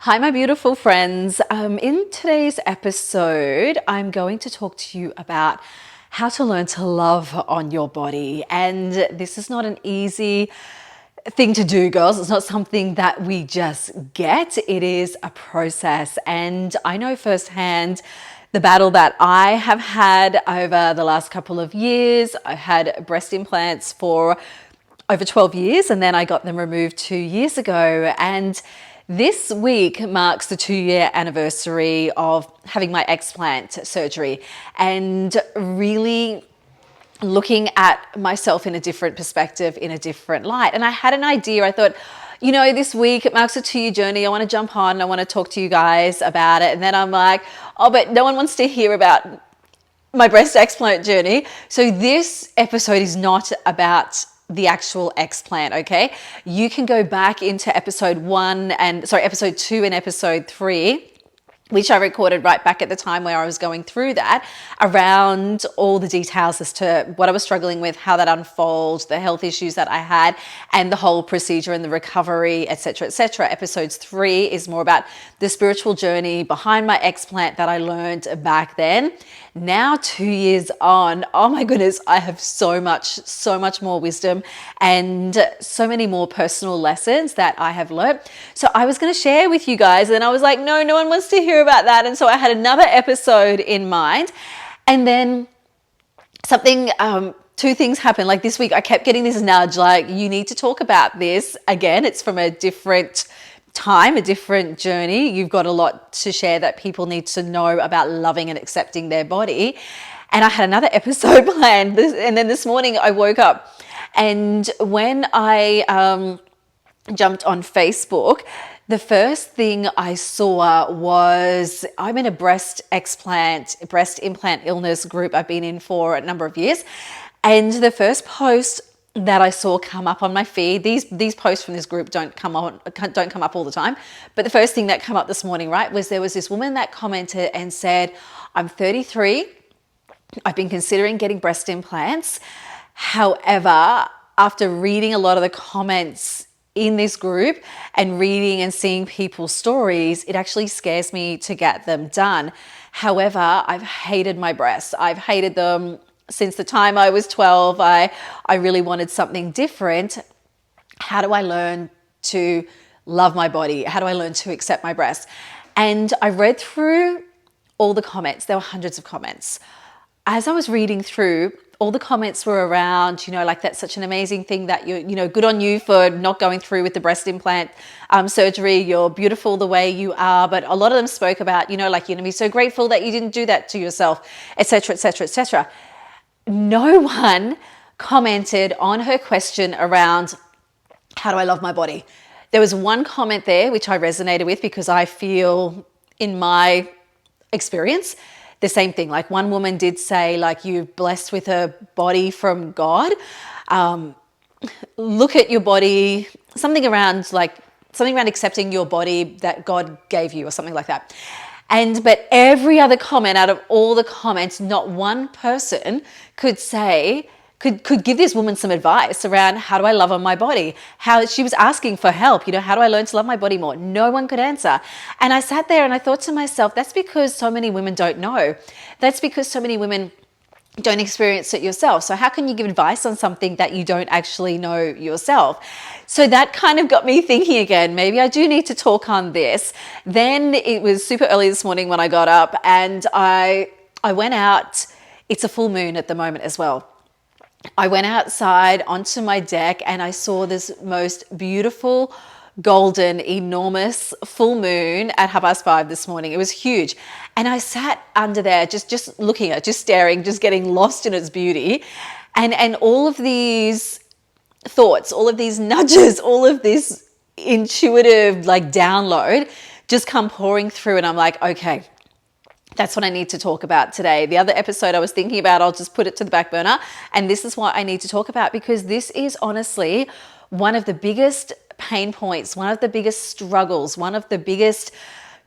Hi, my beautiful friends. In today's episode, I'm going to talk to you about how to learn to love on your body. And this is not an easy thing to do, girls. It's not something that we just get, it is a process. And I know firsthand the battle that I have had over the last couple of years. I had breast implants for over 12 years, and then I got them removed 2 years ago. And this week marks the 2 year anniversary of having my explant surgery and really looking at myself in a different perspective, in a different light. And I had an idea. I thought, this week it marks a 2 year journey. I want to jump on. I want to talk to you guys about it. And then I'm like, oh, but no one wants to hear about my breast explant journey. So this episode is not about the actual explant, okay? You can go back into episode 2 and episode 3, which I recorded right back at the time where I was going through that, around all the details as to what I was struggling with, how that unfolds, the health issues that I had, and the whole procedure and the recovery, etc., etc. Episodes 3 is more about the spiritual journey behind my explant that I learned back then. Now, 2 years on, oh my goodness, I have so much more wisdom and so many more personal lessons that I have learned. So I was going to share with you guys, and I was like, no one wants to hear about that. And so I had another episode in mind, and then two things happened. Like this week, I kept getting this nudge, like, you need to talk about this again. It's from a different time, a different journey. You've got a lot to share that people need to know about loving and accepting their body. And I had another episode planned. And then this morning I woke up, and when I jumped on Facebook, the first thing I saw was, I'm in a breast implant illness group I've been in for a number of years. And the first post that I saw come up on my feed, these posts from this group don't come up all the time, but the first thing that came up this morning, right, was there was this woman that commented and said, I'm 33, I've been considering getting breast implants. However, after reading a lot of the comments in this group and reading and seeing people's stories, it actually scares me to get them done. However, I've hated my breasts. I've hated them since the time I was 12. I really wanted something different. How do I learn to love my body? How do I learn to accept my breasts? And I read through all the comments. There were hundreds of comments. As I was reading through, all the comments were around, like, that's such an amazing thing that good on you for not going through with the breast implant surgery. You're beautiful the way you are. But a lot of them spoke about, you're going to be so grateful that you didn't do that to yourself, etc., etc., etc. No one commented on her question around, how do I love my body? There was one comment there which I resonated with, because I feel, in my experience, the same thing. Like, one woman did say, like, you're blessed with a body from God. Look at your body, something around accepting your body that God gave you, or something like that. But every other comment, out of all the comments, not one person could give this woman some advice around, how do I love on my body? How she was asking for help, how do I learn to love my body more? No one could answer. And I sat there and I thought to myself, that's because so many women don't know. That's because so many women don't experience it yourself. So how can you give advice on something that you don't actually know yourself? So that kind of got me thinking again, maybe I do need to talk on this. Then it was super early this morning when I got up, and I went out. It's a full moon at the moment as well. I went outside onto my deck and I saw this most beautiful, golden, enormous full moon at 5:30 this morning. It was huge. And I sat under there just looking at it, just staring, just getting lost in its beauty. And all of these thoughts, all of these nudges, all of this intuitive download just come pouring through, and I'm like, okay, that's what I need to talk about today. The other episode I was thinking about, I'll just put it to the back burner. And this is what I need to talk about, because this is honestly one of the biggest pain points, one of the biggest struggles, one of the biggest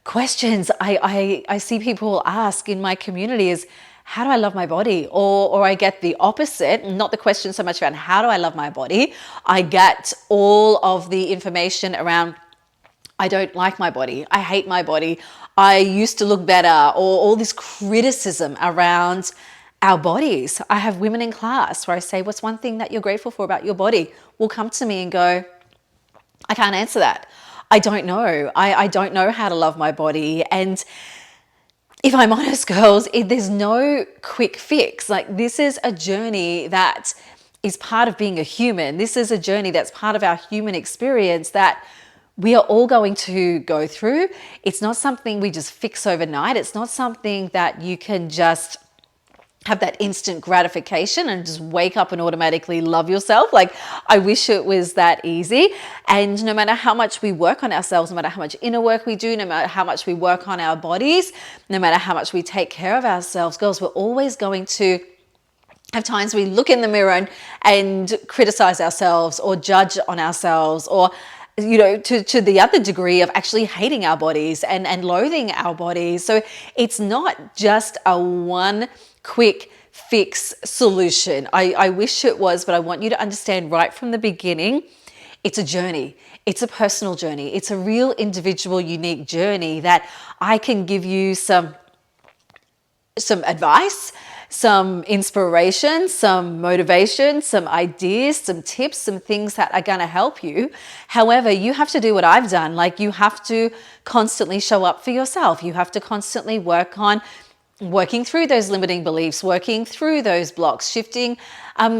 questions I see people ask in my community is, how do I love my body? Or I get the opposite, not the question so much around how do I love my body. I get all of the information around, I don't like my body. I hate my body. I used to look better, or all this criticism around our bodies. I have women in class where I say, what's one thing that you're grateful for about your body? Will come to me and go, I can't answer that. I don't know. I don't know how to love my body. And if I'm honest, girls, there's no quick fix. Like, this is a journey that is part of being a human. This is a journey that's part of our human experience that we are all going to go through. It's not something we just fix overnight. It's not something that you can just have that instant gratification and just wake up and automatically love yourself. Like, I wish it was that easy. And no matter how much we work on ourselves, no matter how much inner work we do, no matter how much we work on our bodies, no matter how much we take care of ourselves, girls, we're always going to have times we look in the mirror and criticize ourselves or judge on ourselves, or to the other degree of actually hating our bodies and loathing our bodies. So it's not just a one quick fix solution. I wish it was, but I want you to understand right from the beginning, it's a journey. It's a personal journey. It's a real individual, unique journey that I can give you some advice, some inspiration, some motivation, some ideas, some tips, some things that are going to help you. However, you have to do what I've done. Like, you have to constantly show up for yourself. You have to constantly work on working through those limiting beliefs, working through those blocks, shifting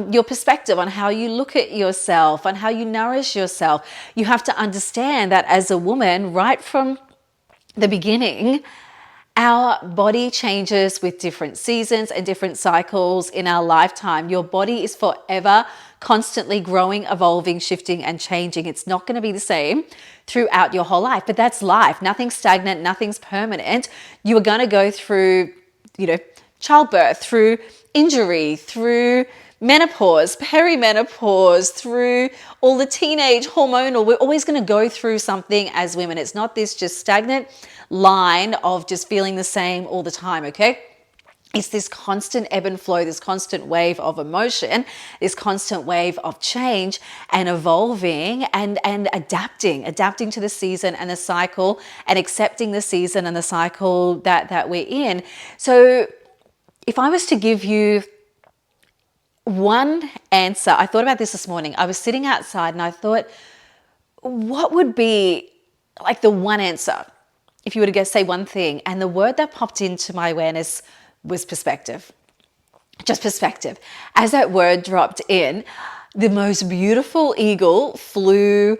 your perspective on how you look at yourself, on how you nourish yourself. You have to understand that as a woman, right from the beginning, our body changes with different seasons and different cycles in our lifetime. Your body is forever constantly growing, evolving, shifting, and changing. It's not going to be the same throughout your whole life, but that's life. Nothing's stagnant, nothing's permanent. You are going to go through, childbirth, through injury, through menopause, perimenopause, through all the teenage hormonal. We're always going to go through something as women. It's not this just stagnant line of just feeling the same all the time, okay? It's this constant ebb and flow, this constant wave of emotion, this constant wave of change and evolving and adapting to the season and the cycle, and accepting the season and the cycle that we're in. So if I was to give you one answer, I thought about this morning. I was sitting outside and I thought, what would be like the one answer if you were to go say one thing? And the word that popped into my awareness was perspective. Just perspective. As that word dropped in, the most beautiful eagle flew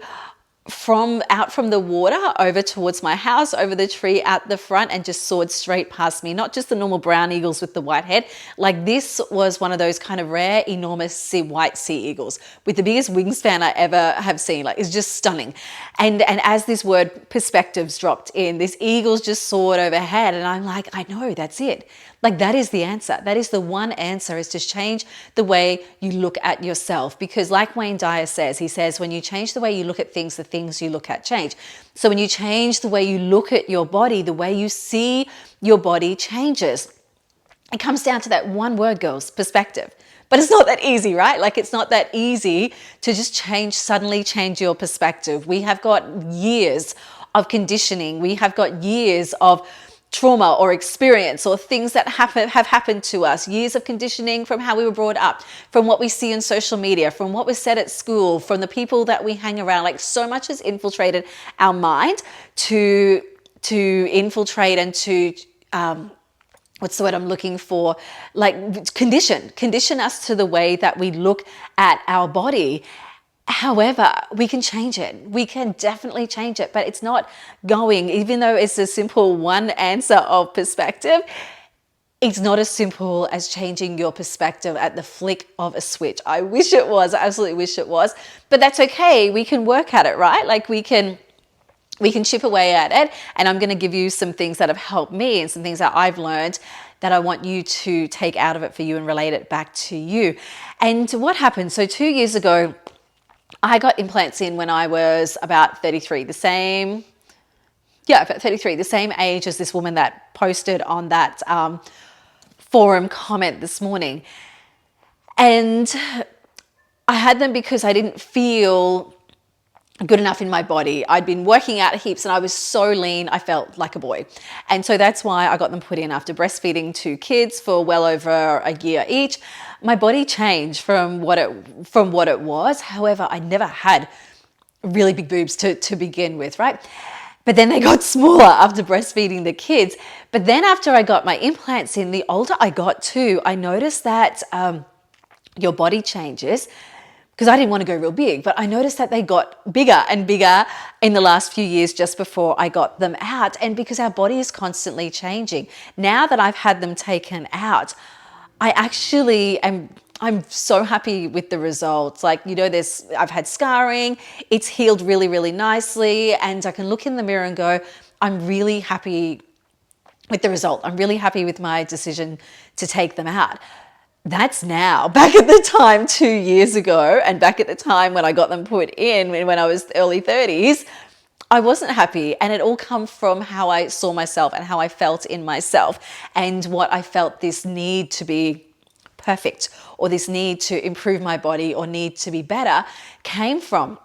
out from the water over towards my house, over the tree out the front, and just soared straight past me. Not just the normal brown eagles with the white head. Like, this was one of those kind of rare, enormous white sea eagles with the biggest wingspan I ever have seen. Like, it's just stunning. And as this word perspectives dropped in, this eagle's just soared overhead, and I'm like, I know, that's it. Like, that is the answer. That is the one answer, is to change the way you look at yourself. Because like Wayne Dyer says, he says, when you change the way you look at things, the things you look at change. So when you change the way you look at your body, the way you see your body changes. It comes down to that one word, girls, perspective. But it's not that easy, right? Like, it's not that easy to just suddenly change your perspective. We have got years of conditioning. We have got years of trauma or experience or things that have happened to us, years of conditioning from how we were brought up, from what we see in social media, from what was said at school, from the people that we hang around. Like, so much has infiltrated our mind to infiltrate and to what's the word I'm looking for? Like, condition us to the way that we look at our body. However, we can change it. We can definitely change it, but it's not going, even though it's a simple one answer of perspective, it's not as simple as changing your perspective at the flick of a switch. I wish it was. I absolutely wish it was, but that's okay. We can work at it, right? Like, we can chip away at it. And I'm going to give you some things that have helped me and some things that I've learned that I want you to take out of it for you and relate it back to you. And what happened? So 2 years ago, I got implants in when I was about 33, about 33, the same age as this woman that posted on that forum comment this morning. And I had them because I didn't feel good enough in my body. I'd been working out heaps and I was so lean, I felt like a boy. And so that's why I got them put in after breastfeeding 2 kids for well over a year each. My body changed from what it was. However, I never had really big boobs to begin with, right? But then they got smaller after breastfeeding the kids. But then after I got my implants in, the older I got too, I noticed that your body changes, because I didn't want to go real big, but I noticed that they got bigger and bigger in the last few years just before I got them out. And because our body is constantly changing, now that I've had them taken out, I'm so happy with the results. Like, I've had scarring, it's healed really, really nicely. And I can look in the mirror and go, I'm really happy with the result. I'm really happy with my decision to take them out. That's now. Back at the time 2 years ago, and back at the time when I got them put in, when I was early 30s, I wasn't happy. And it all come from how I saw myself and how I felt in myself, and what I felt this need to be perfect, or this need to improve my body, or need to be better came from.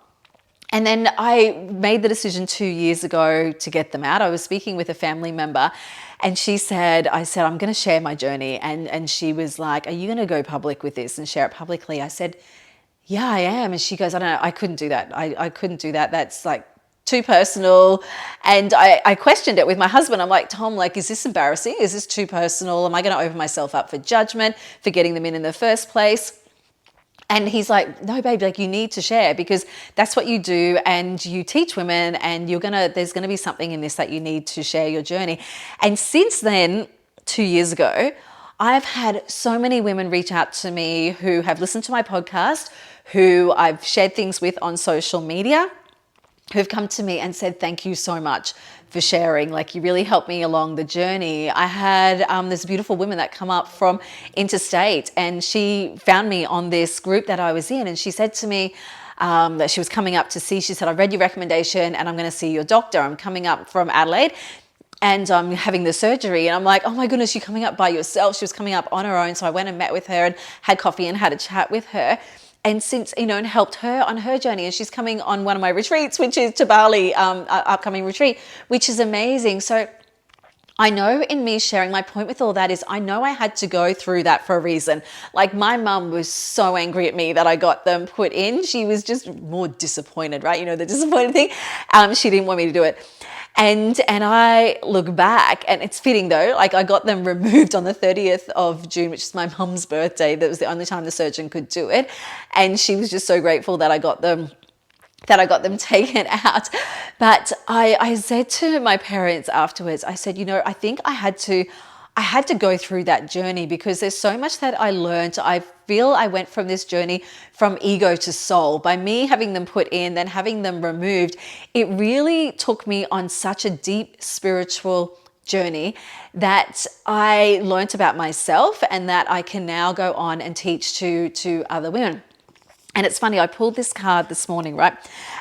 And then I made the decision 2 years ago to get them out. I was speaking with a family member, and I said, I'm going to share my journey. And she was like, are you going to go public with this and share it publicly? I said, yeah, I am. And she goes, I don't know, I couldn't do that. I couldn't do that. That's like too personal. And I questioned it with my husband. I'm like, Tom, like, is this embarrassing? Is this too personal? Am I going to open myself up for judgment for getting them in the first place? And he's like, no, babe, like, you need to share, because that's what you do, and you teach women, and there's gonna be something in this that you need to share your journey. And since then, 2 years ago, I've had so many women reach out to me who have listened to my podcast, who I've shared things with on social media, who've come to me and said, thank you so much for sharing. Like, you really helped me along the journey. I had this beautiful woman that come up from interstate, and she found me on this group that I was in, and she said to me that she was coming up to see, she said, I read your recommendation and I'm going to see your doctor. I'm coming up from Adelaide and I'm having the surgery. And I'm like, oh my goodness, you're coming up by yourself. She was coming up on her own. So I went and met with her and had coffee and had a chat with her. And since, and helped her on her journey. And she's coming on one of my retreats, which is to Bali, upcoming retreat, which is amazing. So I know, in me sharing, my point with all that is, I know I had to go through that for a reason. Like, my mum was so angry at me that I got them put in. She was just more disappointed, right? The disappointed thing. She didn't want me to do it. And I look back, and it's fitting though, like, I got them removed on the 30th of June, which is my mum's birthday. That was the only time the surgeon could do it. And she was just so grateful that I got them taken out. But I said to my parents afterwards, I said, I think I had to go through that journey, because there's so much that I learned. I feel I went from this journey from ego to soul. By me having them put in, then having them removed, it really took me on such a deep spiritual journey that I learned about myself, and that I can now go on and teach to other women. And it's funny, I pulled this card this morning, right?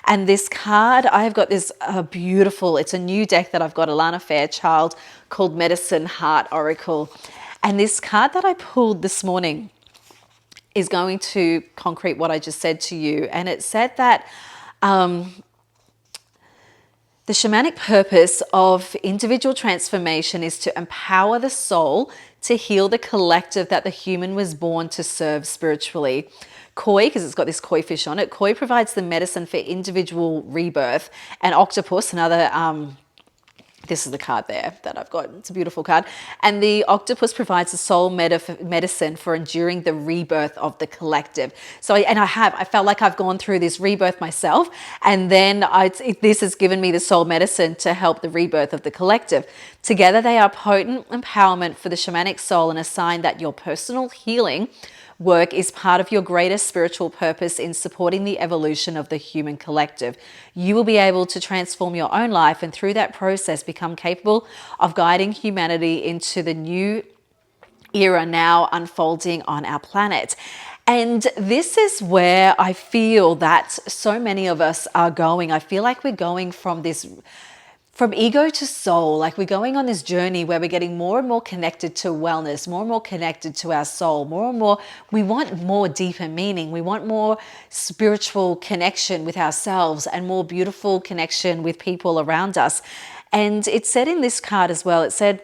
And this card, I've got this beautiful, it's a new deck that I've got, Alana Fairchild, called Medicine Heart Oracle. And this card that I pulled this morning is going to concrete what I just said to you. And it said that the shamanic purpose of individual transformation is to empower the soul to heal the collective that the human was born to serve spiritually. Koi, because it's got this koi fish on it, koi provides the medicine for individual rebirth. And octopus, another, this is the card there that I've got. It's a beautiful card. And the octopus provides the soul medicine for enduring the rebirth of the collective. So, I felt like I've gone through this rebirth myself. And then this has given me the soul medicine to help the rebirth of the collective. Together, they are potent empowerment for the shamanic soul, and a sign that your personal healing work is part of your greatest spiritual purpose in supporting the evolution of the human collective. You will be able to transform your own life, and through that process become capable of guiding humanity into the new era now unfolding on our planet. And this is where I feel that so many of us are going. I feel like we're going from this from ego to soul, like we're going on this journey where we're getting more and more connected to wellness, more and more connected to our soul, more and more, we want more deeper meaning. We want more spiritual connection with ourselves and more beautiful connection with people around us. And it said in this card as well, it said,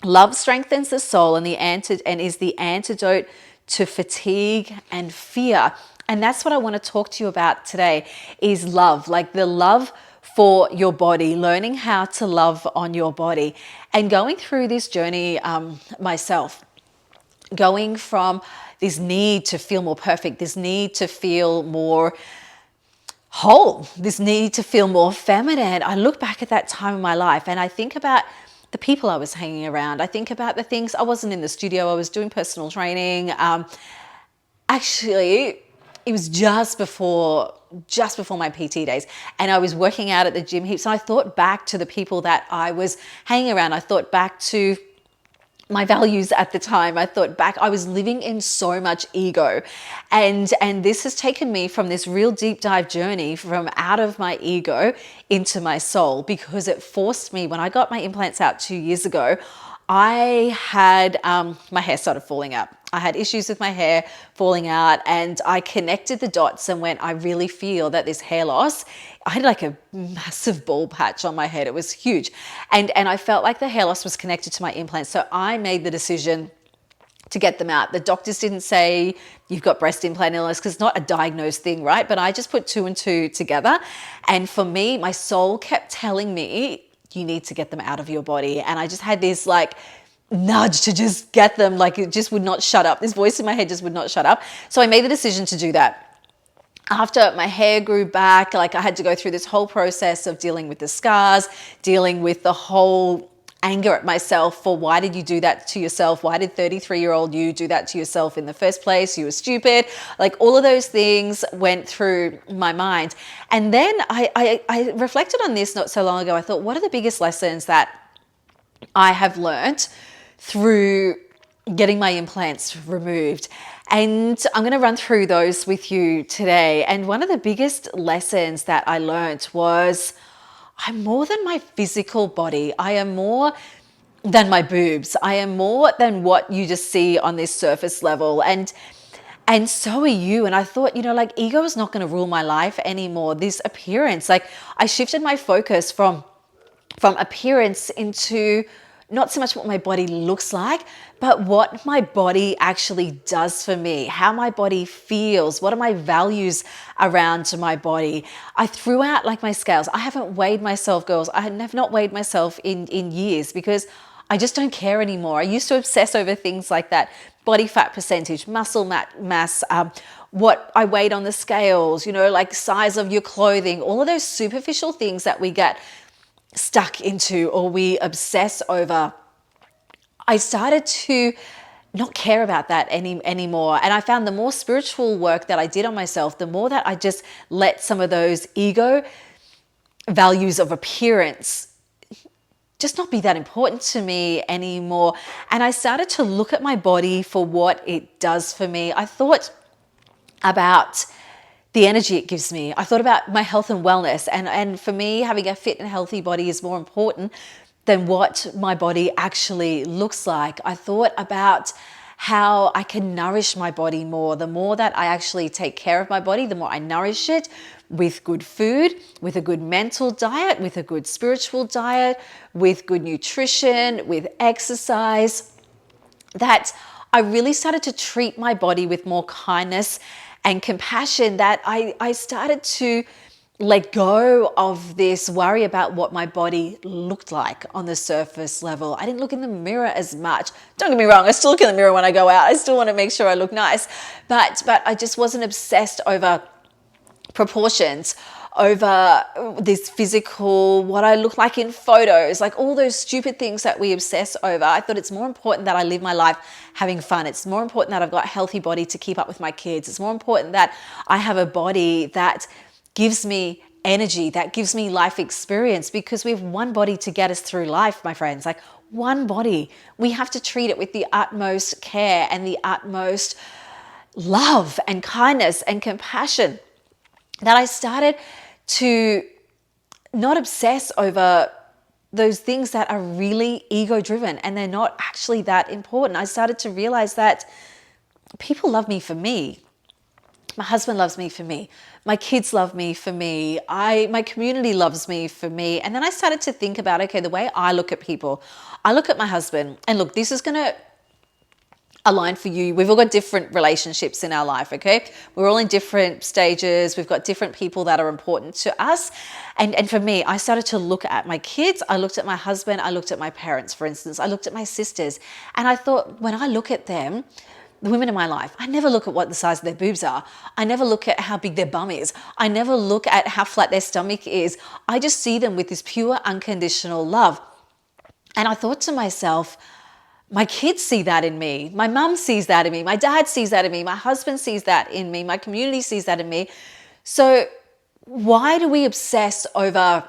love strengthens the soul and is the antidote to fatigue and fear. And that's what I want to talk to you about today is love, like the love for your body, learning how to love on your body, and going through this journey myself, going from this need to feel more perfect, this need to feel more whole, this need to feel more feminine. I look back at that time in my life and I think about the people I was hanging around. I think about the things, I wasn't in the studio, I was doing personal training. Actually, it was just before my PT days, and I was working out at the gym heaps. And I thought back to the people that I was hanging around. I thought back to my values at the time. I thought back, I was living in so much ego. And this has taken me from this real deep dive journey from out of my ego into my soul, because it forced me, when I got my implants out 2 years ago, I had, my hair started falling out. I had issues with my hair falling out, and I connected the dots and went, I really feel that this hair loss, I had like a massive bald patch on my head. It was huge. And I felt like the hair loss was connected to my implants. So I made the decision to get them out. The doctors didn't say you've got breast implant illness, because it's not a diagnosed thing, right? But I just put 2 and 2 together. And for me, my soul kept telling me, you need to get them out of your body. And I just had this like nudge to just get them, like it just would not shut up. This voice in my head just would not shut up. So I made the decision to do that. After my hair grew back, like I had to go through this whole process of dealing with the scars, dealing with the whole anger at myself for, why did you do that to yourself? Why did 33-year-old you do that to yourself in the first place? You were stupid. Like all of those things went through my mind. And then I reflected on this not so long ago. I thought, what are the biggest lessons that I have learned through getting my implants removed? And I'm going to run through those with you today. And one of the biggest lessons that I learned was, I'm more than my physical body. I am more than my boobs. I am more than what you just see on this surface level. And so are you. And I thought, like ego is not going to rule my life anymore. This appearance, like I shifted my focus from appearance into not so much what my body looks like, but what my body actually does for me, how my body feels, what are my values around my body. I threw out like my scales. I haven't weighed myself, girls. I have not weighed myself in years, because I just don't care anymore. I used to obsess over things like that: body fat percentage, muscle mass, what I weighed on the scales, like size of your clothing, all of those superficial things that we get stuck into or we obsess over. I started to not care about that anymore. And I found the more spiritual work that I did on myself, the more that I just let some of those ego values of appearance just not be that important to me anymore. And I started to look at my body for what it does for me. I thought about the energy it gives me. I thought about my health and wellness. And for me, having a fit and healthy body is more important than what my body actually looks like. I thought about how I can nourish my body more. The more that I actually take care of my body, the more I nourish it with good food, with a good mental diet, with a good spiritual diet, with good nutrition, with exercise, that I really started to treat my body with more kindness and compassion, that I started to let go of this worry about what my body looked like on the surface level. I didn't look in the mirror as much. Don't get me wrong, I still look in the mirror when I go out. I still want to make sure I look nice. But I just wasn't obsessed over proportions, over this physical, what I look like in photos, like all those stupid things that we obsess over. I thought it's more important that I live my life having fun. It's more important that I've got a healthy body to keep up with my kids. It's more important that I have a body that gives me energy, that gives me life experience, because we have one body to get us through life, my friends, like one body. We have to treat it with the utmost care and the utmost love and kindness and compassion, that I started to not obsess over those things that are really ego driven and they're not actually that important. I started to realize that people love me for me. My husband loves me for me. My kids love me for me. My community loves me for me. And then I started to think about, okay, the way I look at people, I look at my husband, and look, this is going to align for you. We've all got different relationships in our life, okay? We're all in different stages. We've got different people that are important to us. And for me, I started to look at my kids. I looked at my husband. I looked at my parents, for instance. I looked at my sisters. And I thought, when I look at them, the women in my life, I never look at what the size of their boobs are. I never look at how big their bum is. I never look at how flat their stomach is. I just see them with this pure, unconditional love. And I thought to myself, my kids see that in me. My mum sees that in me. My dad sees that in me. My husband sees that in me. My community sees that in me. So why do we obsess over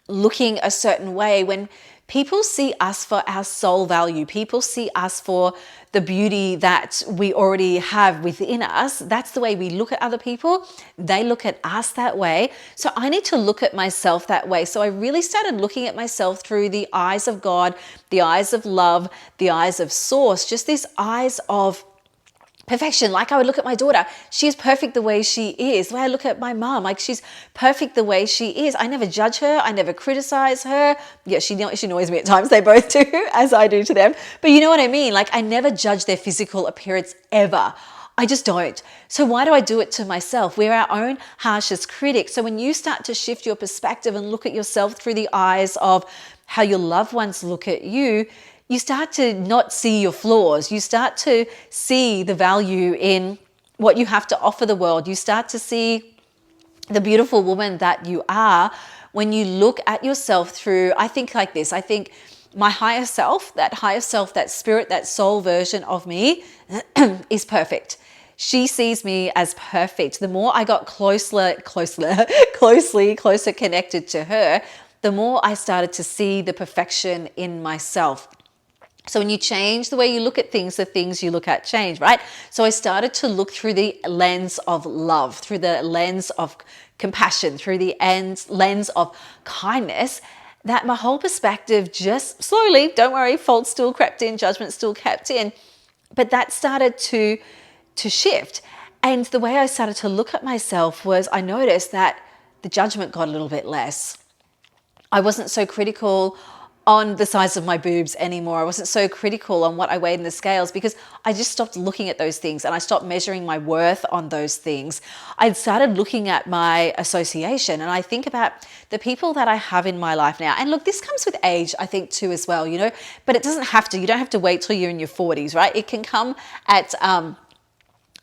looking a certain way when people see us for our soul value? People see us for the beauty that we already have within us. That's the way we look at other people. They look at us that way. So I need to look at myself that way. So I really started looking at myself through the eyes of God, the eyes of love, the eyes of source, just these eyes of perfection. Like I would look at my daughter, she's perfect the way she is. The way I look at my mom, like she's perfect the way she is. I never judge her. I never criticize her. Yeah, she annoys me at times. They both do, as I do to them. But you know what I mean? Like I never judge their physical appearance ever. I just don't. So why do I do it to myself? We're our own harshest critic. So when you start to shift your perspective and look at yourself through the eyes of how your loved ones look at you, you start to not see your flaws. You start to see the value in what you have to offer the world. You start to see the beautiful woman that you are when you look at yourself through, I think like this, I think my higher self, that spirit, that soul version of me is perfect. She sees me as perfect. The more I got closer connected to her, the more I started to see the perfection in myself. So when you change the way you look at things, the things you look at change, right? So I started to look through the lens of love, through the lens of compassion, through the lens of kindness, that my whole perspective just slowly, don't worry, fault still crept in, judgment still kept in, but that started to shift. And the way I started to look at myself was I noticed that the judgment got a little bit less. I wasn't so critical on the size of my boobs anymore. I wasn't so critical on what I weighed in the scales because I just stopped looking at those things and I stopped measuring my worth on those things. I started looking at my association and I think about the people that I have in my life now. And look, this comes with age, I think too as well, you know, but it doesn't have to. You don't have to wait till you're in your 40s, right? It can come at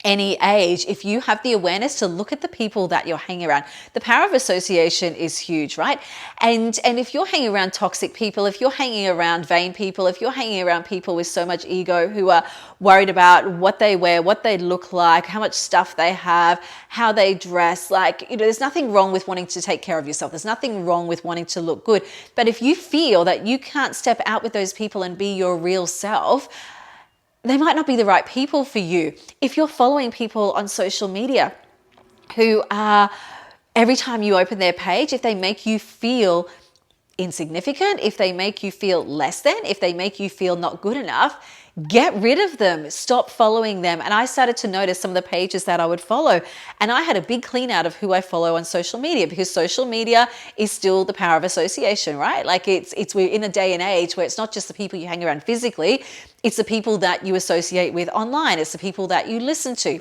any age if you have the awareness to look at the people that you're hanging around. The power of association is huge, right? And if you're hanging around toxic people, if you're hanging around vain people, if you're hanging around people with so much ego who are worried about what they wear, what they look like, how much stuff they have, how they dress, like, you know, there's nothing wrong with wanting to take care of yourself. There's nothing wrong with wanting to look good. But if you feel that you can't step out with those people and be your real self, they might not be the right people for you. If you're following people on social media who are, every time you open their page, if they make you feel insignificant, if they make you feel less than, if they make you feel not good enough, get rid of them. Stop following them. And I started to notice some of the pages that I would follow. And I had a big clean out of who I follow on social media because social media is still the power of association, right? Like we're in a day and age where it's not just the people you hang around physically, it's the people that you associate with online. It's the people that you listen to.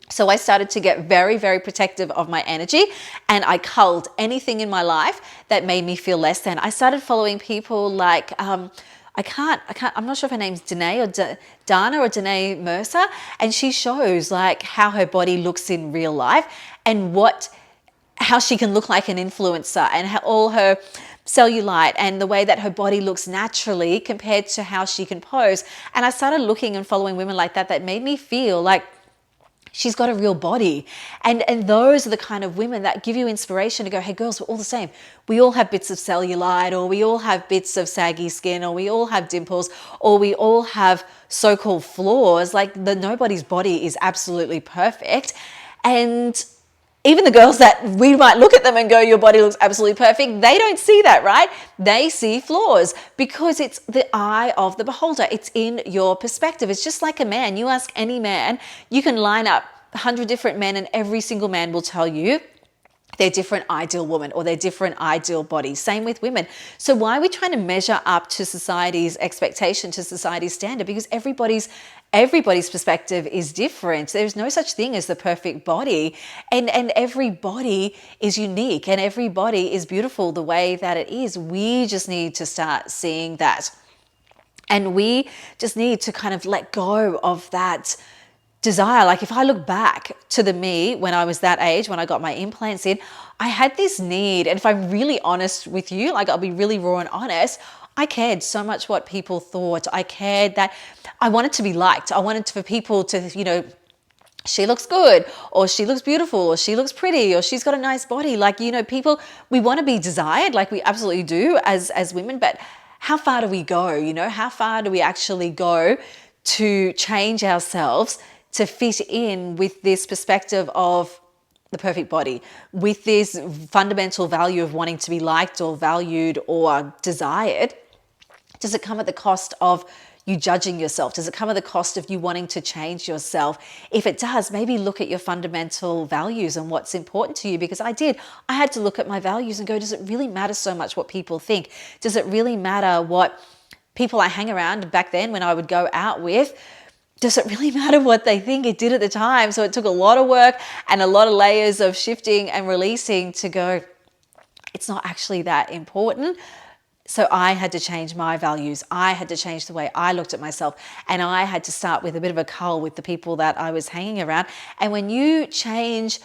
So I started to get very, very protective of my energy and I culled anything in my life that made me feel less than. I started following people like, I'm not sure if her name's Danae or Dana or Danae Mercer. And she shows like how her body looks in real life and how she can look like an influencer and how all her cellulite and the way that her body looks naturally compared to how she can pose. And I started looking and following women like that made me feel like she's got a real body. And those are the kind of women that give you inspiration to go, hey girls, we're all the same. We all have bits of cellulite, or we all have bits of saggy skin, or we all have dimples, or we all have so-called flaws. Like nobody's body is absolutely perfect. And even the girls that we might look at them and go, your body looks absolutely perfect, they don't see that, right? They see flaws because it's the eye of the beholder. It's in your perspective. It's just like a man. You ask any man, you can line up 100 different men and every single man will tell you their different ideal woman or their different ideal body. Same with women. So why are we trying to measure up to society's expectation, to society's standard? Because everybody's perspective is different. There's no such thing as the perfect body, and every body is unique and every body is beautiful the way that it is. We just need to start seeing that. And we just need to kind of let go of that desire. Like if I look back to the me when I was that age, when I got my implants in, I had this need. And if I'm really honest with you, like I'll be really raw and honest, I cared so much what people thought. I cared that I wanted to be liked. I wanted for people to, she looks good, or she looks beautiful, or she looks pretty, or she's got a nice body. Like, people, we want to be desired, like we absolutely do as women, but how far do we go? How far do we actually go to change ourselves to fit in with this perspective of the perfect body, with this fundamental value of wanting to be liked or valued or desired? Does it come at the cost of you judging yourself? Does it come at the cost of you wanting to change yourself? If it does, maybe look at your fundamental values and what's important to you, because I had to look at my values and go, does it really matter so much what people think? Does it really matter what people I hang around back then when I would go out with? Does it really matter what they think? It did at the time. So it took a lot of work and a lot of layers of shifting and releasing to go, it's not actually that important. So I had to change my values. I had to change the way I looked at myself. And I had to start with a bit of a cull with the people that I was hanging around. And when you change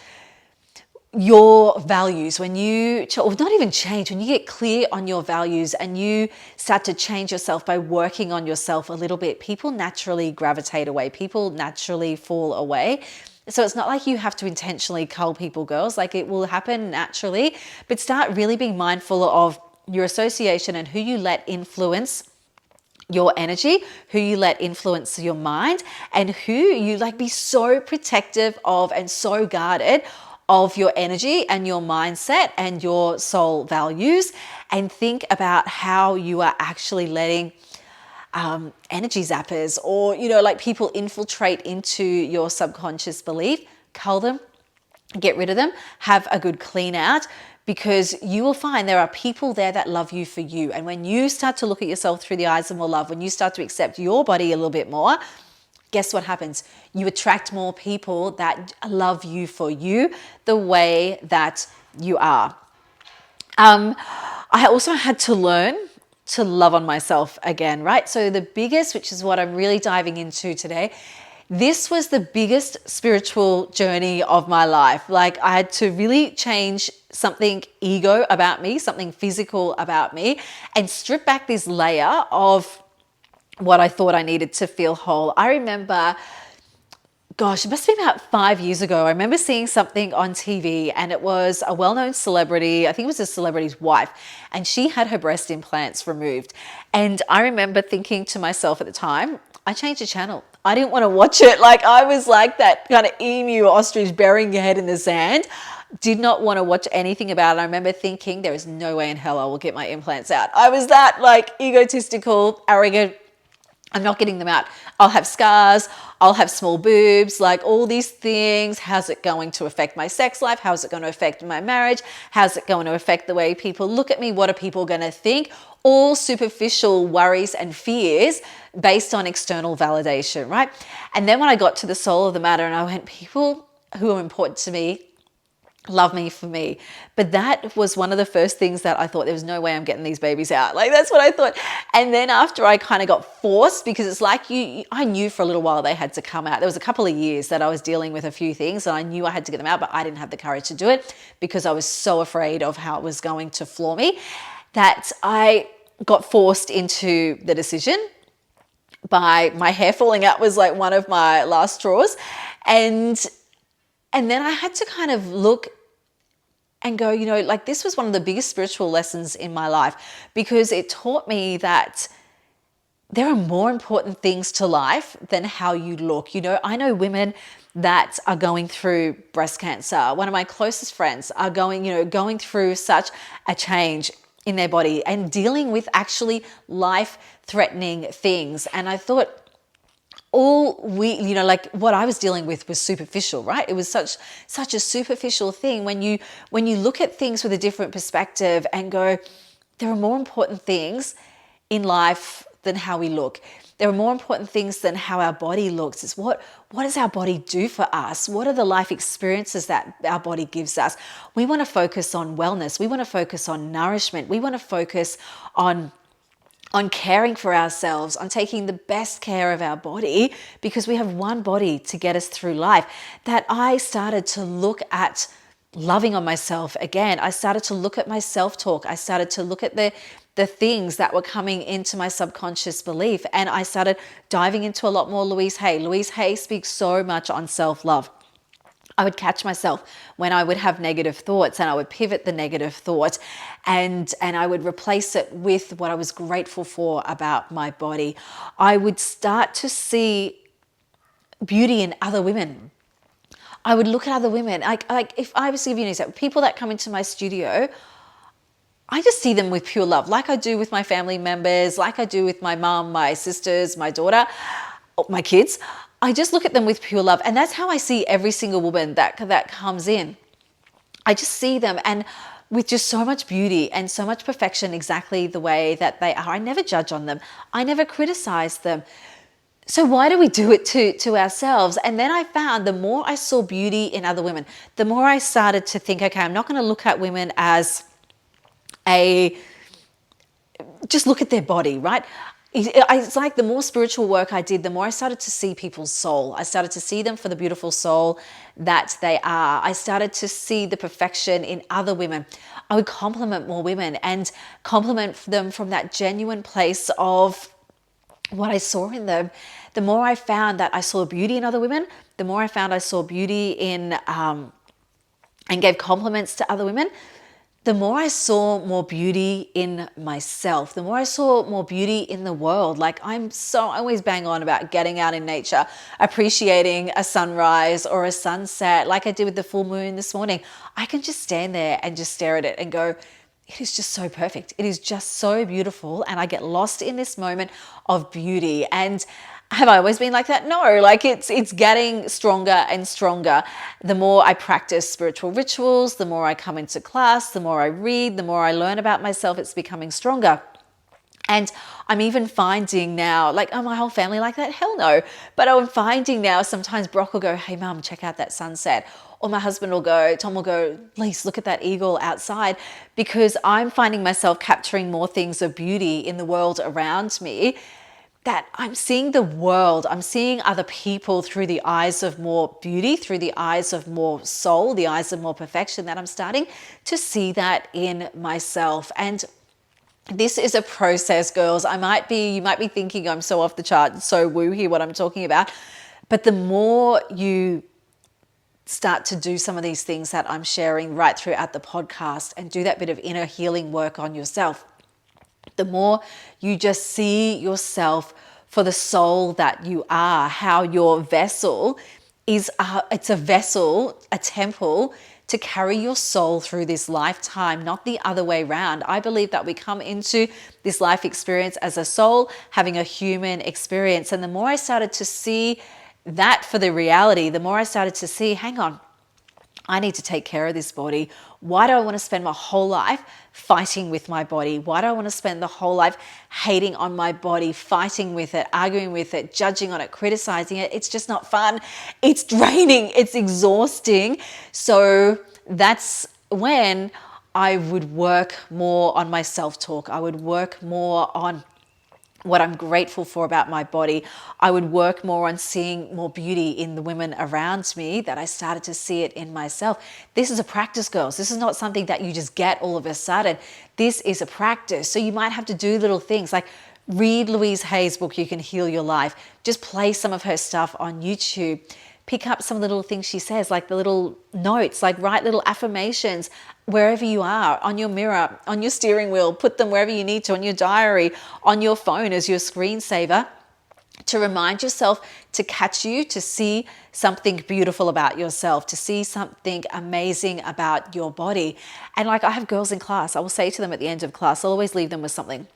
your values, when you, or not even change, when you get clear on your values and you start to change yourself by working on yourself a little bit, people naturally gravitate away. People naturally fall away. So it's not like you have to intentionally cull people, girls. Like it will happen naturally, but start really being mindful of your association and who you let influence your energy, who you let influence your mind, and who you be so protective of and so guarded of your energy and your mindset and your soul values, and think about how you are actually letting energy zappers or, people infiltrate into your subconscious belief. Cull them, get rid of them, have a good clean out, because you will find there are people there that love you for you. And when you start to look at yourself through the eyes of more love, when you start to accept your body a little bit more, guess what happens? You attract more people that love you for you the way that you are. I also had to learn to love on myself again, right? So the biggest, which is what I'm really diving into today, this was the biggest spiritual journey of my life. Like I had to really change something ego about me, something physical about me, and strip back this layer of what I thought I needed to feel whole. I remember, gosh, it must be about 5 years ago. I remember seeing something on TV and it was a well-known celebrity. I think it was a celebrity's wife, and she had her breast implants removed. And I remember thinking to myself at the time, I changed the channel. I didn't want to watch it. Like I was like that kind of emu ostrich burying your head in the sand. Did not want to watch anything about it. I remember thinking there is no way in hell I will get my implants out. I was that egotistical, arrogant. I'm not getting them out. I'll have scars. I'll have small boobs, like all these things. How's it going to affect my sex life? How's it going to affect my marriage? How's it going to affect the way people look at me? What are people going to think? All superficial worries and fears based on external validation, right? And then when I got to the soul of the matter and I went, people who are important to me love me for me. But that was one of the first things that I thought, there was no way I'm getting these babies out. Like that's what I thought. And then after I kind of got forced, because it's like I knew for a little while they had to come out. There was a couple of years that I was dealing with a few things and I knew I had to get them out, but I didn't have the courage to do it because I was so afraid of how it was going to floor me, that I got forced into the decision by my hair falling out was like one of my last straws. And then I had to kind of look and go, this was one of the biggest spiritual lessons in my life, because it taught me that there are more important things to life than how you look. I know women that are going through breast cancer. One of my closest friends are going through such a change in their body and dealing with actually life-threatening things. And I thought, like what I was dealing with was superficial, right? It was such a superficial thing. When you look at things with a different perspective and go, there are more important things in life than how we look. There are more important things than how our body looks. It's what does our body do for us? What are the life experiences that our body gives us? We want to focus on wellness. We want to focus on nourishment. We want to focus on caring for ourselves, on taking the best care of our body, because we have one body to get us through life. That I started to look at loving on myself again. I started to look at my self-talk. I started to look at the things that were coming into my subconscious belief. And I started diving into a lot more Louise Hay. Louise Hay speaks so much on self-love. I would catch myself when I would have negative thoughts, and I would pivot the negative thought and I would replace it with what I was grateful for about my body. I would start to see beauty in other women. I would look at other women. Like if I was to give you an example, people that come into my studio, I just see them with pure love, like I do with my family members, like I do with my mom, my sisters, my daughter, my kids. I just look at them with pure love. And that's how I see every single woman that comes in. I just see them and with just so much beauty and so much perfection, exactly the way that they are. I never judge on them. I never criticize them. So why do we do it to ourselves? And then I found the more I saw beauty in other women, the more I started to think, okay, I'm not going to look at women as just look at their body, right? It's like the more spiritual work I did, the more I started to see people's soul. I started to see them for the beautiful soul that they are. I started to see the perfection in other women. I would compliment more women and compliment them from that genuine place of what I saw in them. The more I found that I saw beauty in other women, the more I found I saw beauty in and gave compliments to other women, the more I saw more beauty in myself, the more I saw more beauty in the world. Like I always bang on about getting out in nature, appreciating a sunrise or a sunset, like I did with the full moon this morning. I can just stand there and just stare at it and go, it is just so perfect. It is just so beautiful. And I get lost in this moment of beauty. And have I always been like that? No, like it's getting stronger and stronger. The more I practice spiritual rituals, the more I come into class, the more I read, the more I learn about myself, it's becoming stronger. And I'm even finding now, like, oh, my whole family like that? Hell no. But I'm finding now sometimes Brock will go, hey, Mum, check out that sunset. Or my husband will go, Tom will go, Lise, look at that eagle outside. Because I'm finding myself capturing more things of beauty in the world around me, that I'm seeing the world, I'm seeing other people through the eyes of more beauty, through the eyes of more soul, the eyes of more perfection, that I'm starting to see that in myself. And this is a process, girls. You might be thinking I'm so off the chart, so woo here what I'm talking about. But the more you start to do some of these things that I'm sharing right throughout the podcast and do that bit of inner healing work on yourself, the more you just see yourself for the soul that you are, how your vessel is, it's a vessel, a temple to carry your soul through this lifetime, not the other way around. I believe that we come into this life experience as a soul, having a human experience. And the more I started to see that for the reality, the more I started to see, hang on, I need to take care of this body. Why do I want to spend my whole life fighting with my body? Why do I want to spend the whole life hating on my body, fighting with it, arguing with it, judging on it, criticizing it? It's just not fun. It's draining. It's exhausting. So that's when I would work more on my self-talk. I would work more on what I'm grateful for about my body. I would work more on seeing more beauty in the women around me, that I started to see it in myself. This is a practice, girls. This is not something that you just get all of a sudden. This is a practice. So you might have to do little things like read Louise Hay's book, You Can Heal Your Life. Just play some of her stuff on YouTube. Pick up some of the little things she says, like the little notes, like write little affirmations wherever you are, on your mirror, on your steering wheel, put them wherever you need to, on your diary, on your phone as your screensaver. to remind yourself to catch you, to see something beautiful about yourself, to see something amazing about your body. And like I have girls in class, I will say to them at the end of class, I'll always leave them with something.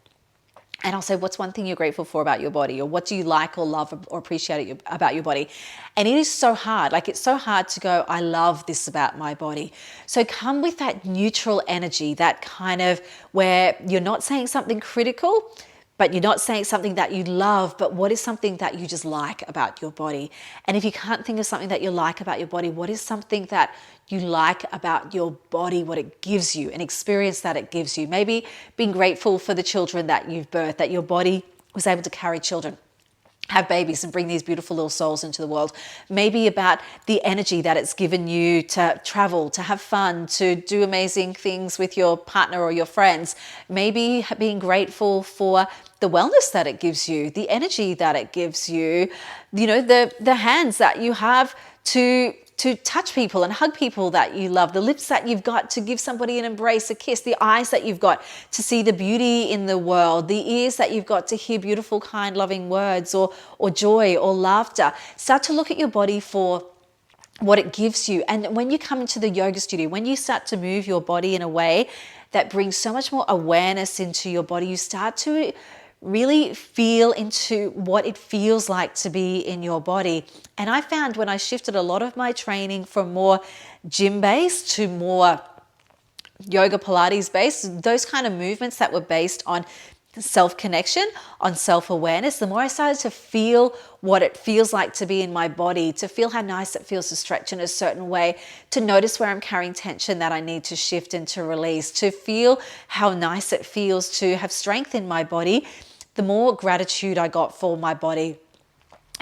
And I'll say, what's one thing you're grateful for about your body? Or what do you like or love or appreciate about your body? And it is so hard. Like, it's so hard to go, I love this about my body. So come with that neutral energy, that kind of where you're not saying something critical, but you're not saying something that you love, but what is something that you just like about your body? And if you can't think of something that you like about your body, what is something that you like about your body, what it gives you, an experience that it gives you? Maybe being grateful for the children that you've birthed, that your body was able to carry children, have babies and bring these beautiful little souls into the world. Maybe about the energy that it's given you to travel, to have fun, to do amazing things with your partner or your friends. Maybe being grateful for the wellness that it gives you, the energy that it gives you, the hands that you have to touch people and hug people that you love, the lips that you've got to give somebody an embrace, a kiss, the eyes that you've got to see the beauty in the world, the ears that you've got to hear beautiful, kind, loving words or joy or laughter. Start to look at your body for what it gives you. And when you come into the yoga studio, when you start to move your body in a way that brings so much more awareness into your body, you start to really feel into what it feels like to be in your body. And I found when I shifted a lot of my training from more gym-based to more yoga Pilates-based, those kind of movements that were based on self-connection, on self-awareness, the more I started to feel what it feels like to be in my body, to feel how nice it feels to stretch in a certain way, to notice where I'm carrying tension that I need to shift and to release, to feel how nice it feels to have strength in my body, the more gratitude I got for my body,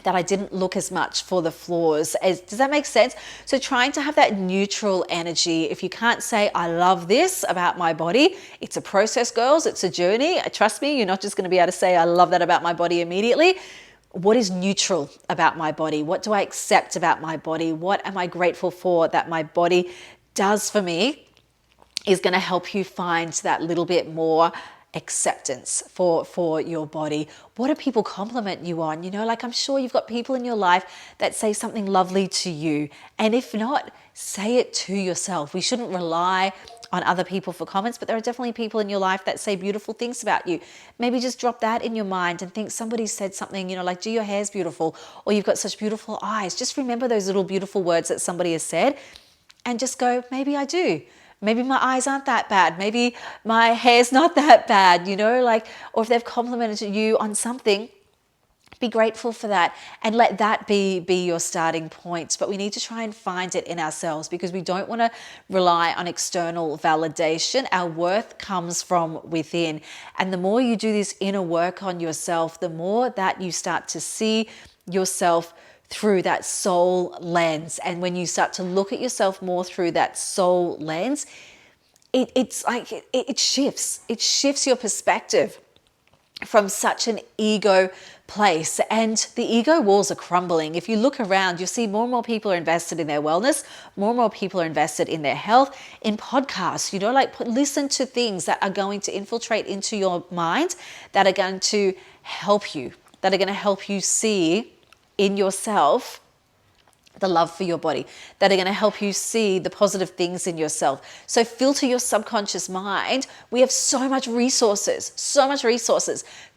that I didn't look as much for the flaws. Does that make sense? So trying to have that neutral energy. If you can't say, I love this about my body, it's a process, girls. It's a journey. Trust me, you're not just going to be able to say, I love that about my body immediately. What is neutral about my body? What do I accept about my body? What am I grateful for that my body does for me is going to help you find that little bit more acceptance for your body. What do people compliment you on? Like, I'm sure you've got people in your life that say something lovely to you. And if not, say it to yourself. We shouldn't rely on other people for comments, but there are definitely people in your life that say beautiful things about you. Maybe just drop that in your mind and think somebody said something, like, gee, your hair's beautiful, or you've got such beautiful eyes. Just remember those little beautiful words that somebody has said and just go, maybe I do. Maybe my eyes aren't that bad. Maybe my hair's not that bad, or if they've complimented you on something, be grateful for that and let that be your starting point. But we need to try and find it in ourselves because we don't want to rely on external validation. Our worth comes from within. And the more you do this inner work on yourself, the more that you start to see yourself through that soul lens. And when you start to look at yourself more through that soul lens, it shifts your perspective from such an ego place, and the ego walls are crumbling. If you look around, you'll see more and more people are invested in their wellness, more and more people are invested in their health, in podcasts, listen to things that are going to infiltrate into your mind, that are going to help you, that are going to help you see in yourself the love for your body, that are going to help you see the positive things in yourself. So filter your subconscious mind. We have so much resources.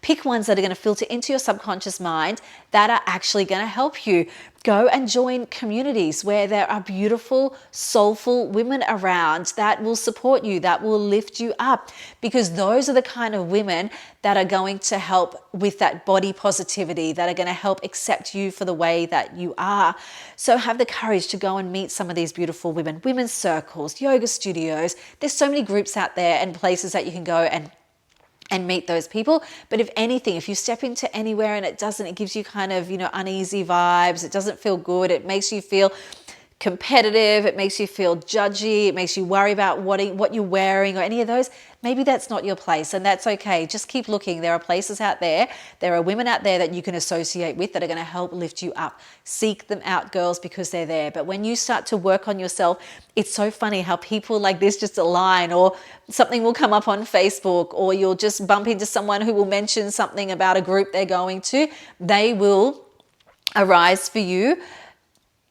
Pick ones that are going to filter into your subconscious mind that are actually going to help you. Go and join communities where there are beautiful, soulful women around that will support you, that will lift you up, because those are the kind of women that are going to help with that body positivity, that are going to help accept you for the way that you are. So have the courage to go and meet some of these beautiful women, women's circles, yoga studios. There's so many groups out there and places that you can go and meet those people. But if anything, if you step into anywhere and it gives you kind of, uneasy vibes, it doesn't feel good, it makes you feel competitive, it makes you feel judgy, it makes you worry about what you're wearing or any of those, maybe that's not your place, and that's okay. Just keep looking. There are places out there, there are women out there that you can associate with that are going to help lift you up. Seek them out, girls, because they're there. But when you start to work on yourself, it's so funny how people like this just align, or something will come up on Facebook, or you'll just bump into someone who will mention something about a group they're going to. They will arise for you.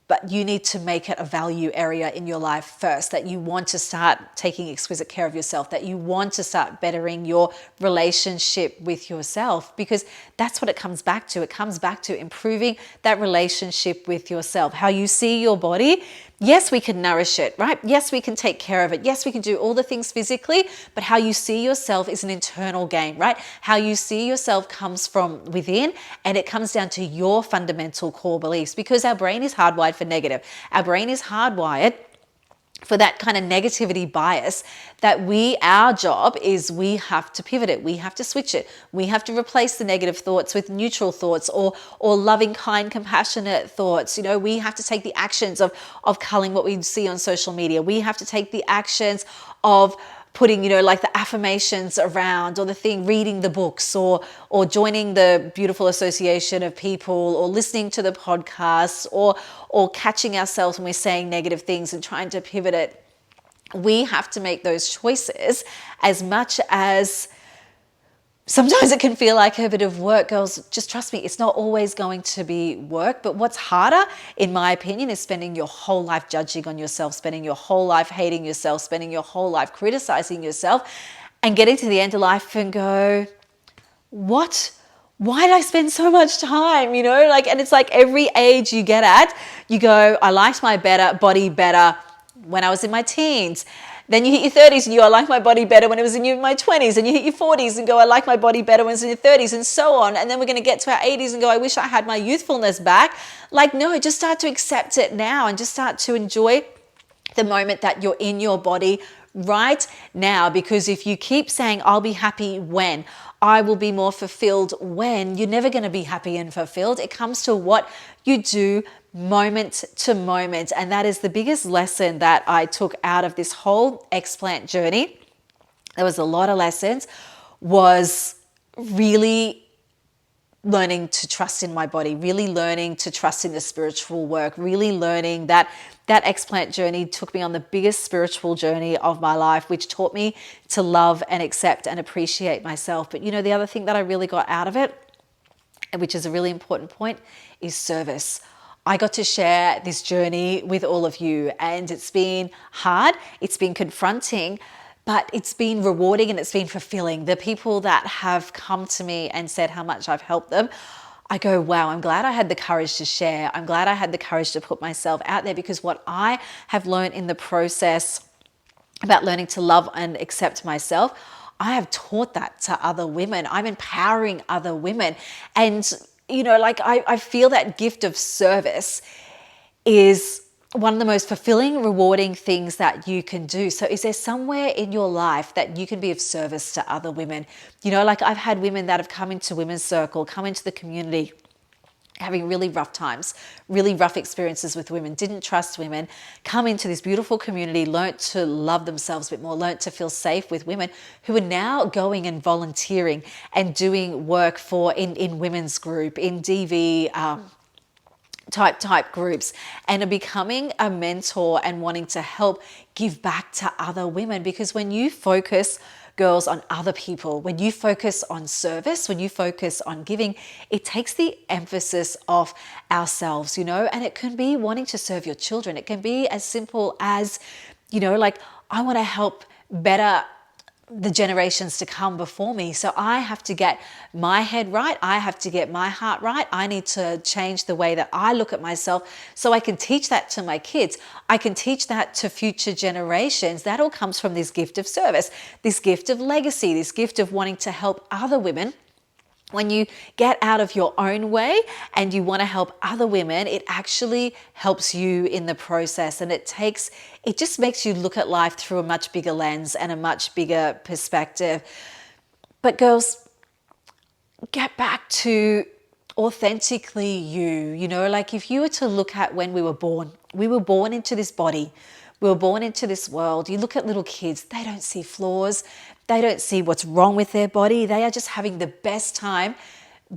But you need to make it a value area in your life first, that you want to start taking exquisite care of yourself, that you want to start bettering your relationship with yourself, because that's what it comes back to. It comes back to improving that relationship with yourself, how you see your body. Yes, we can nourish it, right? Yes, we can take care of it. Yes, we can do all the things physically, but how you see yourself is an internal game, right? How you see yourself comes from within, and it comes down to your fundamental core beliefs, because our brain is hardwired for negative. Our brain is hardwired for that kind of negativity bias, that our job is we have to pivot it. We have to switch it. We have to replace the negative thoughts with neutral thoughts, or loving, kind, compassionate thoughts. You know, we have to take the actions of culling what we see on social media. We have to take the actions of putting, like the affirmations around, or the thing, reading the books, or joining the beautiful association of people, or listening to the podcasts, or catching ourselves when we're saying negative things and trying to pivot it. We have to make those choices, as much as sometimes it can feel like a bit of work. Girls, just trust me, it's not always going to be work. But what's harder, in my opinion, is spending your whole life judging on yourself, spending your whole life hating yourself, spending your whole life criticizing yourself, and getting to the end of life and go, what? Why did I spend so much time? And it's like every age you get at, you go, I liked my body better when I was in my teens. Then you hit your 30s and you go, I like my body better when it was in my 20s. And you hit your 40s and go, I like my body better when it was in your 30s, and so on. And then we're going to get to our 80s and go, I wish I had my youthfulness back. Like, no, just start to accept it now, and just start to enjoy the moment that you're in your body right now. Because if you keep saying, I'll be happy when, I will be more fulfilled when, you're never going to be happy and fulfilled. It comes to what you do moment to moment. And that is the biggest lesson that I took out of this whole explant journey. There was a lot of lessons, was really learning to trust in my body, really learning to trust in the spiritual work, really learning that explant journey took me on the biggest spiritual journey of my life, which taught me to love and accept and appreciate myself. But the other thing that I really got out of it, which is a really important point, is service. I got to share this journey with all of you, and it's been hard, it's been confronting, but it's been rewarding and it's been fulfilling. The people that have come to me and said how much I've helped them, I go, wow, I'm glad I had the courage to share. I'm glad I had the courage to put myself out there, because what I have learned in the process about learning to love and accept myself, I have taught that to other women. I'm empowering other women. And I feel that gift of service is one of the most fulfilling, rewarding things that you can do. So is there somewhere in your life that you can be of service to other women? I've had women that have come into Women's Circle, come into the community, having really rough times, really rough experiences with women, didn't trust women, come into this beautiful community, learnt to love themselves a bit more, learnt to feel safe with women, who are now going and volunteering and doing work in women's group, in DV type groups, and are becoming a mentor and wanting to help give back to other women. Because when you focus, girls, on other people, when you focus on service, when you focus on giving, it takes the emphasis off ourselves, and it can be wanting to serve your children. It can be as simple as, I want to help better the generations to come before me. So I have to get my head right. I have to get my heart right. I need to change the way that I look at myself so I can teach that to my kids. I can teach that to future generations. That all comes from this gift of service, this gift of legacy, this gift of wanting to help other women. When you get out of your own way and you want to help other women, it actually helps you in the process. And it just makes you look at life through a much bigger lens and a much bigger perspective. But girls, get back to authentically you. If you were to look at when we were born, We were born into this body. We were born into this world. You look at little kids, they don't see flaws. They don't see what's wrong with their body. They are just having the best time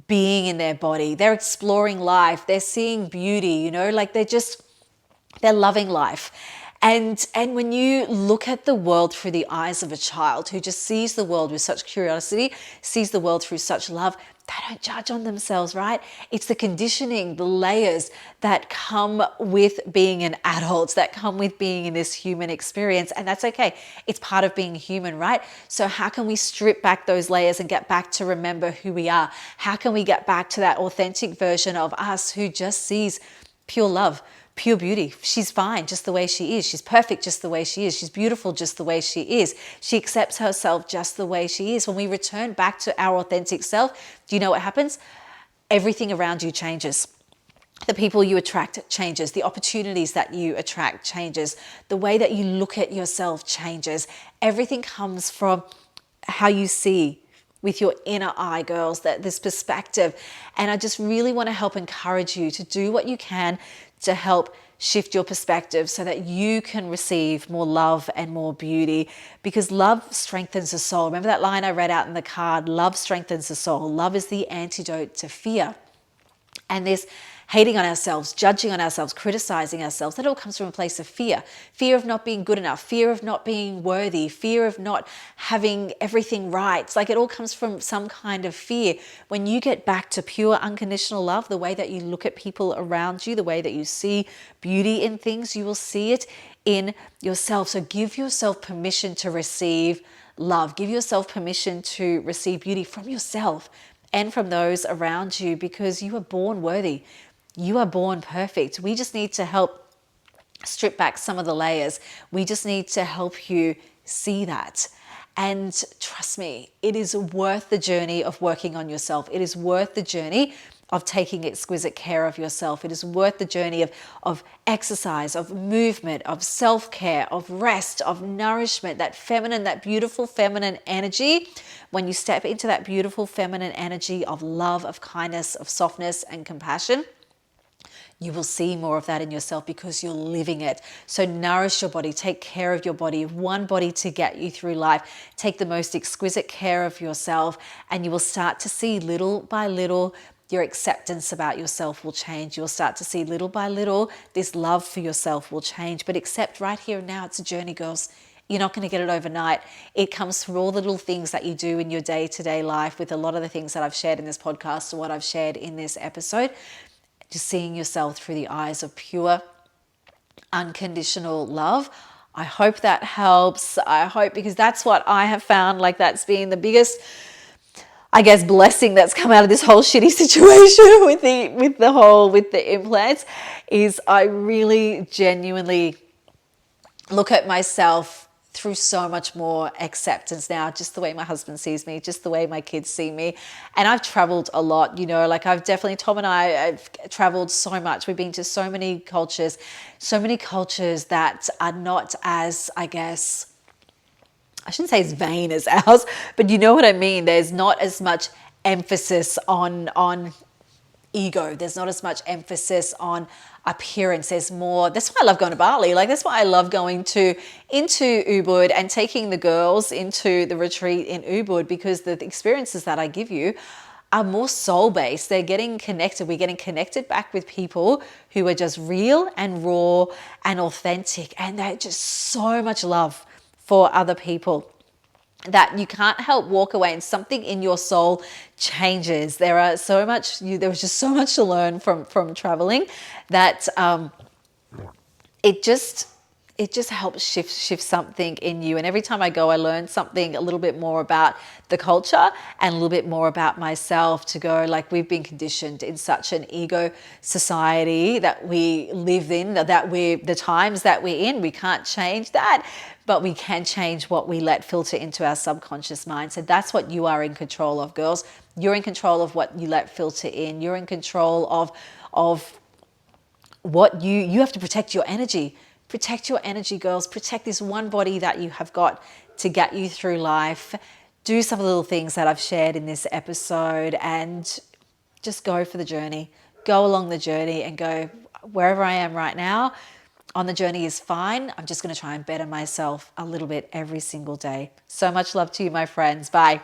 being in their body. They're exploring life. They're seeing beauty, like they're loving life. And when you look at the world through the eyes of a child who just sees the world with such curiosity, sees the world through such love, they don't judge on themselves, right? It's the conditioning, the layers that come with being an adult, that come with being in this human experience. And that's okay. It's part of being human, right? So how can we strip back those layers and get back to remember who we are? How can we get back to that authentic version of us who just sees pure love, pure beauty? She's fine just the way she is. She's perfect just the way she is. She's beautiful just the way she is. She accepts herself just the way she is. When we return back to our authentic self, do you know what happens? Everything around you changes. The people you attract changes. The opportunities that you attract changes. The way that you look at yourself changes. Everything comes from how you see with your inner eye, girls, this perspective. And I just really want to help encourage you to do what you can to help shift your perspective so that you can receive more love and more beauty, because love strengthens the soul. Remember that line I read out in the card? Love strengthens the soul. Love is the antidote to fear. And this hating on ourselves, judging on ourselves, criticizing ourselves, that all comes from a place of fear. Fear of not being good enough, fear of not being worthy, fear of not having everything right. It's like it all comes from some kind of fear. When you get back to pure unconditional love, the way that you look at people around you, the way that you see beauty in things, you will see it in yourself. So give yourself permission to receive love. Give yourself permission to receive beauty from yourself and from those around you, because you are born worthy. You are born perfect. We just need to help strip back some of the layers. We just need to help you see that. And trust me, it is worth the journey of working on yourself. It is worth the journey of taking exquisite care of yourself. It is worth the journey of exercise, of movement, of self-care, of rest, of nourishment, that feminine, that beautiful feminine energy. When you step into that beautiful feminine energy of love, of kindness, of softness and compassion, you will see more of that in yourself because you're living it. So nourish your body, take care of your body, one body to get you through life. Take the most exquisite care of yourself, and you will start to see little by little your acceptance about yourself will change. You'll start to see little by little this love for yourself will change. But accept right here and now, it's a journey, girls. You're not going to get it overnight. It comes from all the little things that you do in your day-to-day life, with a lot of the things that I've shared in this podcast or what I've shared in this episode. Just seeing yourself through the eyes of pure, unconditional love. I hope that helps. I hope, because that's what I have found, like that's been the biggest, I guess, blessing that's come out of this whole shitty situation with the implants, is I really genuinely look at myself through so much more acceptance now, just the way my husband sees me, just the way my kids see me. And I've traveled a lot, like I've definitely, Tom and I've traveled so much. We've been to so many cultures that are not as, I guess, I shouldn't say as vain as ours, but you know what I mean? There's not as much emphasis on ego. There's not as much emphasis on appearance. There's more. That's why I love going to Bali. Like, that's why I love going into Ubud and taking the girls into the retreat in Ubud, because the experiences that I give you are more soul-based. They're getting connected. We're getting connected back with people who are just real and raw and authentic, and they're just so much love for other people that you can't help walk away and something in your soul changes. There's just so much to learn from traveling, that it just helps shift something in you. And every time I go, I learn something a little bit more about the culture and a little bit more about myself, to go, like, we've been conditioned in such an ego society that we live in, the times that we're in, we can't change that. But we can change what we let filter into our subconscious mind. So that's what you are in control of, girls. You're in control of what you let filter in. You're in control of what you have to protect your energy. Protect your energy, girls. Protect this one body that you have got to get you through life. Do some of the little things that I've shared in this episode, and just go for the journey. Go along the journey and go, wherever I am right now, on the journey is fine. I'm just going to try and better myself a little bit every single day. So much love to you, my friends. Bye.